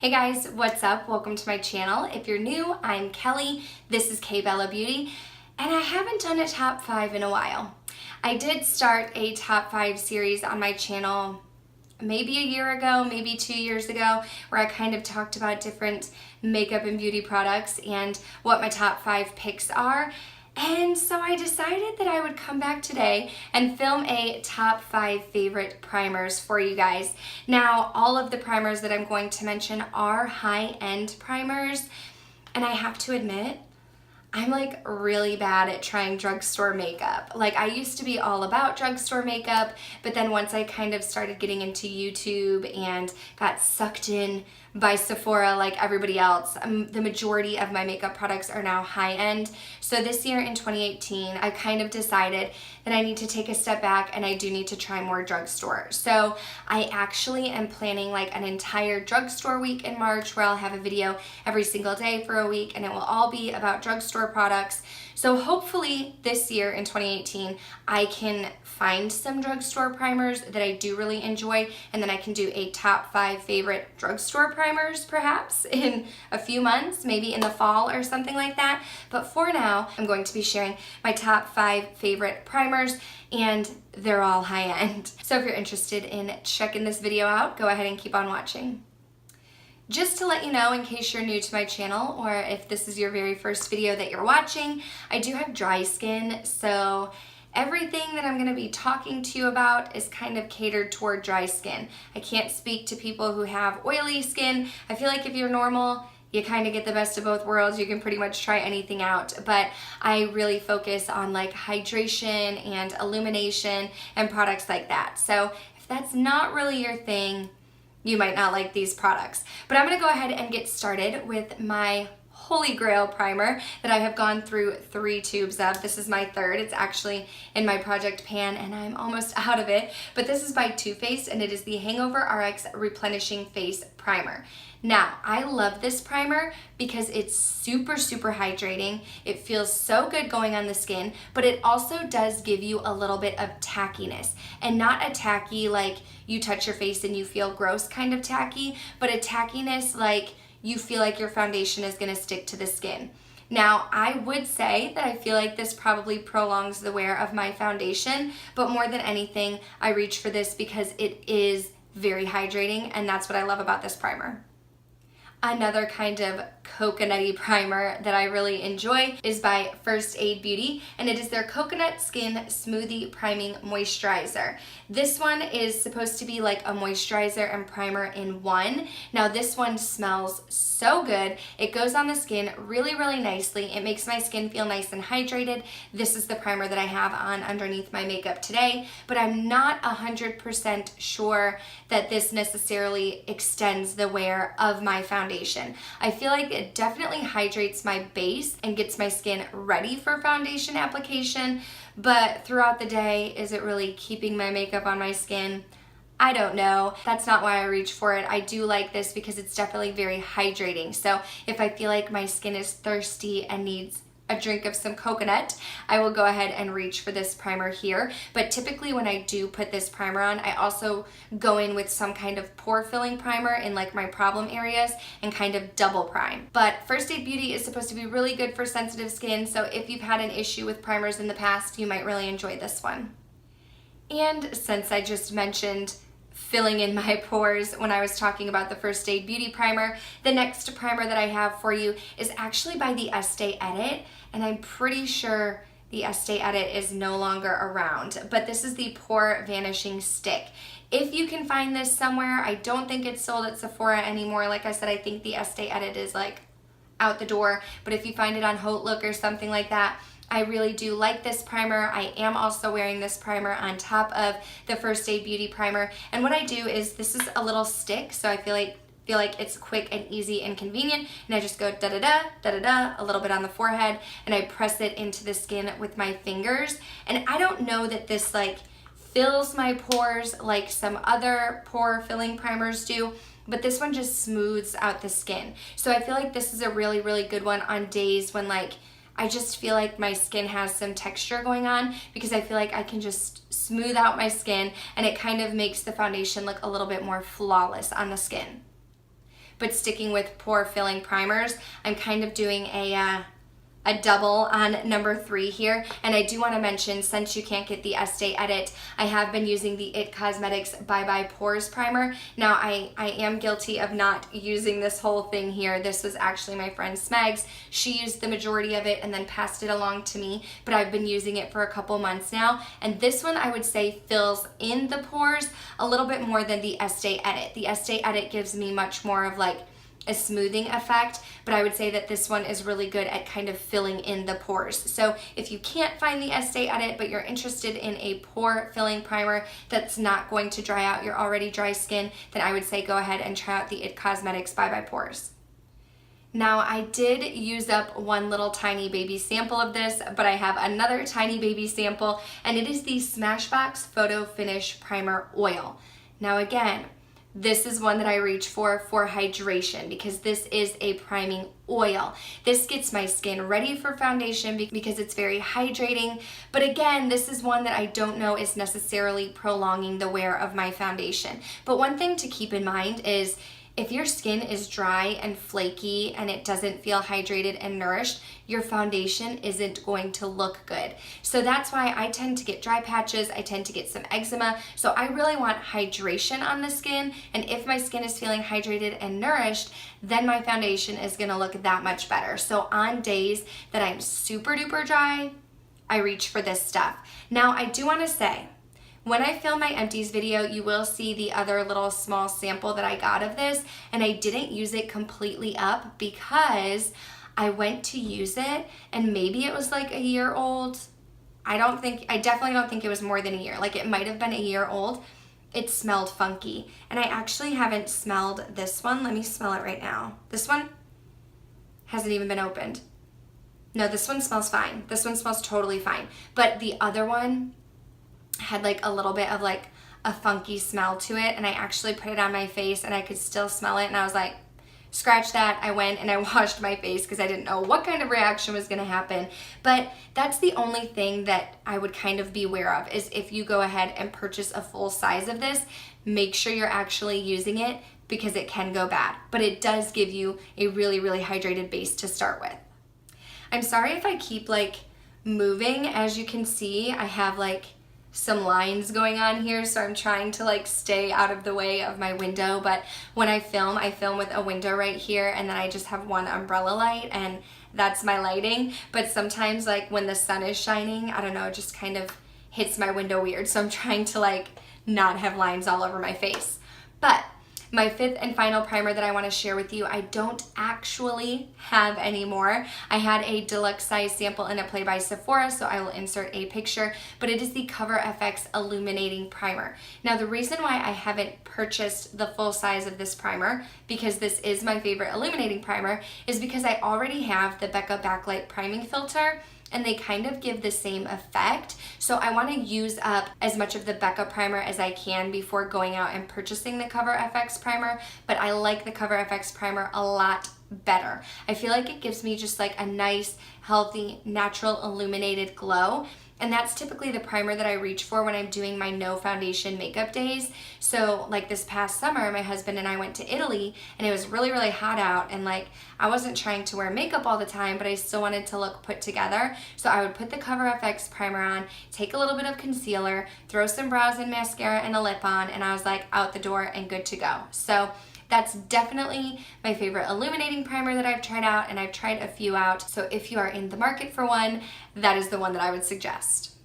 Hey guys, what's up? Welcome to my channel. If you're new, I'm Kelly. This is KBellaBeauty, and I haven't done a top 5 in a while. I did start a top 5 series on my channel maybe a year ago, maybe 2 years ago, where I kind of talked about different makeup and beauty products and what my top 5 picks are. And so I decided that I would come back today and film a top 5 favorite primers for you guys. Now, all of the primers that I'm going to mention are high-end primers, and I have to admit, I'm like really bad at trying drugstore makeup. Like, I used to be all about drugstore makeup, but then once I kind of started getting into YouTube and got sucked in by Sephora like everybody else, the majority of my makeup products are now high-end. So this year in 2018, I kind of decided that I need to take a step back and I do need to try more drugstore. So I actually am planning like an entire drugstore week in March where I'll have a video every single day for a week, and it will all be about drugstore products. So hopefully this year in 2018, I can find some drugstore primers that I do really enjoy, and then I can do a top 5 favorite drugstore primers perhaps in a few months, maybe in the fall or something like that. But for now, I'm going to be sharing my top 5 favorite primers, and they're all high-end. So if you're interested in checking this video out, go ahead and keep on watching. Just to let you know, in case you're new to my channel, or if this is your very first video that you're watching, I do have dry skin, so everything that I'm going to be talking to you about is kind of catered toward dry skin. I can't speak to people who have oily skin. I feel like if you're normal, you kind of get the best of both worlds. You can pretty much try anything out, but I really focus on like hydration and illumination and products like that. So if that's not really your thing, you might not like these products. But I'm gonna go ahead and get started with my holy grail primer that I have gone through 3 tubes of. This is my 3rd. It's actually in my project pan and I'm almost out of it. But this is by Too Faced, and it is the Hangover RX Replenishing Face Primer. Now, I love this primer because it's super hydrating. It feels so good going on the skin, but it also does give you a little bit of tackiness. And not a tacky like you touch your face and you feel gross kind of tacky, but a tackiness like you feel like your foundation is gonna stick to the skin. Now, I would say that I feel like this probably prolongs the wear of my foundation, but more than anything, I reach for this because it is very hydrating, and that's what I love about this primer. Another kind of coconutty primer that I really enjoy is by First Aid Beauty, and it is their Coconut Skin Smoothie Priming Moisturizer. This one is supposed to be like a moisturizer and primer in one. Now this one smells so good. It goes on the skin really nicely. It makes my skin feel nice and hydrated. This is the primer that I have on underneath my makeup today, but I'm not 100% sure that this necessarily extends the wear of my foundation. I feel like it definitely hydrates my base and gets my skin ready for foundation application, but throughout the day, is it really keeping my makeup on my skin? I don't know. That's not why I reach for it. I do like this because it's definitely very hydrating. So if I feel like my skin is thirsty and needs a drink of some coconut, I will go ahead and reach for this primer here. But typically when I do put this primer on, I also go in with some kind of pore filling primer in like my problem areas and kind of double prime. But First Aid Beauty is supposed to be really good for sensitive skin, so if you've had an issue with primers in the past, you might really enjoy this one. And since I just mentioned filling in my pores when I was talking about the First Aid Beauty primer, the next primer that I have for you is actually by the Estee Edit, and I'm pretty sure the Estee Edit is no longer around, but this is the Pore Vanishing Stick. If you can find this somewhere, I don't think it's sold at Sephora anymore. Like I said, I think the Estee Edit is like out the door, but if you find it on Hautelook or something like that, I really do like this primer. I am also wearing this primer on top of the First Aid Beauty primer. And what I do is, this is a little stick, so I feel like it's quick and easy and convenient. And I just go da-da-da, a little bit on the forehead, and I press it into the skin with my fingers. And I don't know that this like fills my pores like some other pore filling primers do, but this one just smooths out the skin. So I feel like this is a really good one on days when like I just feel like my skin has some texture going on, because I feel like I can just smooth out my skin and it kind of makes the foundation look a little bit more flawless on the skin. but sticking with pore filling primers, I'm kind of doing a double on number 3 here. And I do want to mention, since you can't get the Estee Edit, I have been using the IT Cosmetics Bye Bye Pores primer. Now I am guilty of not using this whole thing here. This was actually my friend Smegs. She used the majority of it and then passed it along to me, but I've been using it for a couple months now. And this one I would say fills in the pores a little bit more than the Estee Edit. The Estee Edit gives me much more of like a smoothing effect, but I would say that this one is really good at kind of filling in the pores. So if you can't find the Estee Edit, but you're interested in a pore filling primer that's not going to dry out your already dry skin, then I would say go ahead and try out the IT Cosmetics Bye Bye Pores. Now I did use up one little tiny baby sample of this, but I have another tiny baby sample, and it is the Smashbox Photo Finish Primer Oil. Now again, this is one that I reach for hydration, because this is a priming oil. This gets my skin ready for foundation because it's very hydrating. But again, this is one that I don't know is necessarily prolonging the wear of my foundation. But one thing to keep in mind is if your skin is dry and flaky and it doesn't feel hydrated and nourished, your foundation isn't going to look good. So that's why I tend to get dry patches, I tend to get some eczema. So I really want hydration on the skin, and if my skin is feeling hydrated and nourished, then my foundation is gonna look that much better. So on days that I'm super duper dry, I reach for this stuff. Now I do wanna say, when I film my empties video, you will see the other little small sample that I got of this, and I didn't use it completely up because I went to use it and maybe it was like a year old. I definitely don't think it was more than a year. Like it might have been a year old. It smelled funky, and I actually haven't smelled this one. Let me smell it right now. This one hasn't even been opened. No, this one smells fine. This one smells totally fine. But the other one had like a little bit of like a funky smell to it, and I actually put it on my face and I could still smell it, and I was like, scratch that. I went and I washed my face because I didn't know what kind of reaction was going to happen. But that's the only thing that I would kind of be aware of, is if you go ahead and purchase a full size of this, make sure you're actually using it, because it can go bad. But it does give you a really, really hydrated base to start with. I'm sorry if I keep like moving. As you can see, I have like some lines going on here, so I'm trying to like stay out of the way of my window. But when I film with a window right here, and then I just have one umbrella light, and that's my lighting. But sometimes like when the sun is shining, I don't know, it just kind of hits my window weird, so I'm trying to like not have lines all over my face. But my 5th and final primer that I want to share with you, I don't actually have anymore. I had a deluxe size sample in a Play by Sephora, so I will insert a picture, but it is the Cover FX Illuminating Primer. Now the reason why I haven't purchased the full size of this primer, because this is my favorite illuminating primer, is because I already have the Becca Backlight Priming Filter, and they kind of give the same effect. So I want to use up as much of the Becca primer as I can before going out and purchasing the Cover FX primer, but I like the Cover FX primer a lot better. I feel like it gives me just like a nice, healthy, natural illuminated glow. And that's typically the primer that I reach for when I'm doing my no foundation makeup days. So like this past summer, my husband and I went to Italy, and it was really, really hot out, and like I wasn't trying to wear makeup all the time, but I still wanted to look put together. So I would put the Cover FX primer on, take a little bit of concealer, throw some brows and mascara and a lip on, and I was like out the door and good to go. So that's definitely my favorite illuminating primer that I've tried out, and I've tried a few out. So if you are in the market for one, that is the one that I would suggest.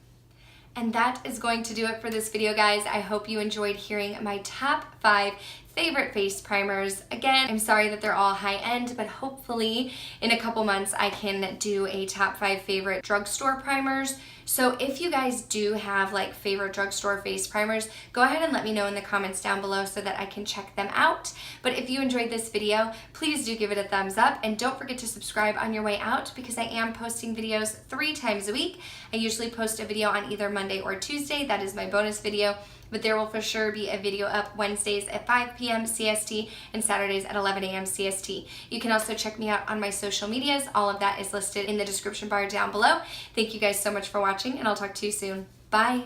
And that is going to do it for this video, guys. I hope you enjoyed hearing my top 5 favorite face primers. Again, I'm sorry that they're all high end, but hopefully in a couple months I can do a top 5 favorite drugstore primers. So if you guys do have like favorite drugstore face primers, go ahead and let me know in the comments down below so that I can check them out. But if you enjoyed this video, please do give it a thumbs up, and don't forget to subscribe on your way out, because I am posting videos 3 times a week. I usually post a video on either Monday or Tuesday. That is my bonus video. But there will for sure be a video up Wednesdays at 5 p.m. CST and Saturdays at 11 a.m. CST. You can also check me out on my social medias. All of that is listed in the description bar down below. Thank you guys so much for watching, and I'll talk to you soon. Bye!